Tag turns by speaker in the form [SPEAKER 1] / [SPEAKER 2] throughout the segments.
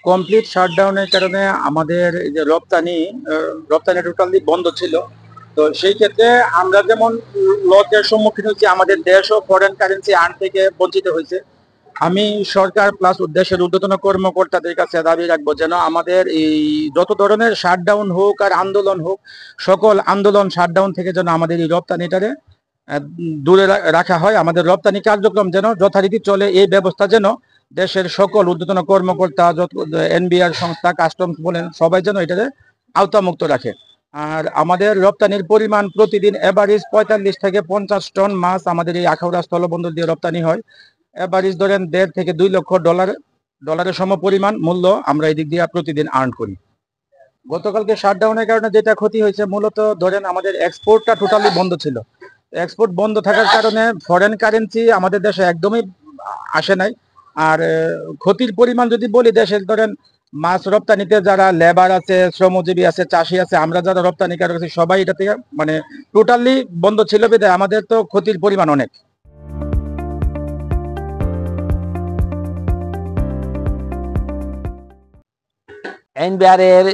[SPEAKER 1] Complete শাটডাউনের কারণে আমাদের এই যে রপ্তানি টোটালি বন্ধ ছিল। তো সেই ক্ষেত্রে আমরা যেমন লসের সম্মুখীন হচ্ছি, আমাদের দেশও ফরেন কারেন্সি আর্ন থেকে বঞ্চিত হয়েছে। আমি সরকার প্লাস দেশের ঊর্ধ্বতন কর্মকর্তাদের কাছে দাবি রাখবো যেন আমাদের এই যত ধরনের শাটডাউন হোক আর আন্দোলন হোক, সকল আন্দোলন শাটডাউন থেকে যেন আমাদের এই রপ্তানিটারে দূরে রাখা হয়। আমাদের রপ্তানি কার্যক্রম যেন যথারীতি চলে, এই ব্যবস্থা যেন দেশের সকল ঊর্ধ্বতন কর্মকর্তা, যত এনবিআর সংস্থা, কাস্টমস বলেন, সবাই যেন এটাতে আওতামুক্ত রাখে। আর আমাদের রপ্তানির পরিমাণ প্রতিদিন এভারেজ 45 থেকে 50 টন মাছ আমাদের এই আখাউড়া স্থলবন্দর দিয়ে রপ্তানি হয়। এভারেজ ধরেন 1.5 থেকে 2 লক্ষ ডলারের সম পরিমাণ মূল্য আমরা এই দিক দিয়ে প্রতিদিন আর্ন করি। গতকালকে শাটডাউনের কারণে যেটা ক্ষতি হয়েছে, মূলত ধরেন আমাদের এক্সপোর্টটা টোটালি বন্ধ ছিল। এক্সপোর্ট বন্ধ থাকার কারণে ফরেন কারেন্সি আমাদের দেশে একদমই আসে নাই। আর ক্ষতির পরিমাণ যদি বলি, দেশের ধরেন মাছ রপ্তানিতে যারা লেবার আছে, শ্রমজীবী আছে, চাষি আছে, আমরা যারা রপ্তানিকারক আছি, সবাই এটা থেকে মানে টোটালি বন্ধ ছিল বিধায় আমাদের তো ক্ষতির পরিমাণ অনেক।
[SPEAKER 2] এনবিআর এর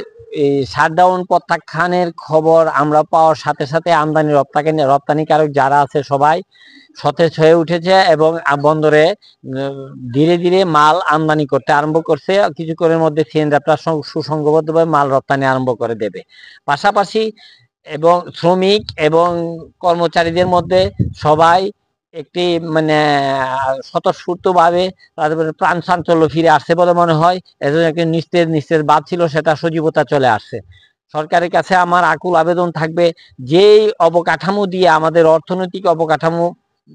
[SPEAKER 2] এই শাটডাউন প্রত্যাখ্যানের খবর আমরা পাওয়ার সাথে সাথে আমদানি রপ্তানিকারক যারা আছে সবাই সতেজ হয়ে উঠেছে এবং বন্দরে ধীরে ধীরে মাল আমদানি করতে আরম্ভ করছে। কিছুক্ষণের মধ্যে সিএনজিরা সুসংঘবদ্ধভাবে মাল রপ্তানি আরম্ভ করে দেবে। পাশাপাশি এবং শ্রমিক এবং কর্মচারীদের মধ্যে সবাই একটি মানে স্বতঃস্ফূর্তভাবে তাদের প্রাণ চাঞ্চল্য ফিরে আসছে বলে মনে হয়। এজন্য একটি নিস্তেজ ভাব ছিল, সেটা সজীবতা চলে আসছে। সরকারের কাছে আমার আকুল আবেদন থাকবে, যেই অবকাঠামো দিয়ে আমাদের অর্থনৈতিক অবকাঠামো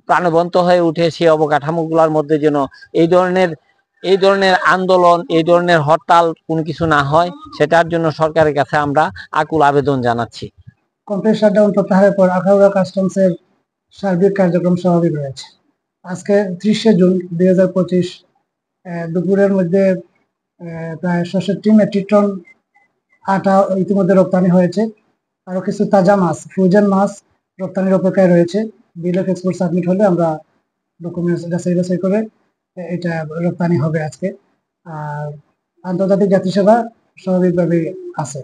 [SPEAKER 2] প্রাণবন্ত হয়ে উঠে, সেই অবকাঠামোগুলোর মধ্যে যেন এই ধরনের আন্দোলন, এই ধরনের হরতাল কোনো কিছু না হয়, সেটার জন্য সরকারের কাছে আমরা আকুল আবেদন জানাচ্ছি।
[SPEAKER 3] কমপ্লিট শাটডাউন প্রত্যাহারের পর আখাউড়া কাস্টমসের সার্বিক কার্যক্রম স্বাভাবিক রয়েছে। আজকে 30 জুন 2025 দুপুরের মধ্যে প্রায় 67 মেট্রিক টন আটা ইতিমধ্যে রপ্তানি হয়েছে। আরো কিছু তাজা মাছ, ফ্রোজেন মাছ রপ্তানির অপেক্ষায় রয়েছে। বিল অফ এক্সপোর্ট সাবমিট হলে আমরা ডকুমেন্টস যাচাই করে এটা রপ্তানি হবে আজকে। আর আন্তর্জাতিক যাত্রী সেবা স্বাভাবিকভাবে আছে।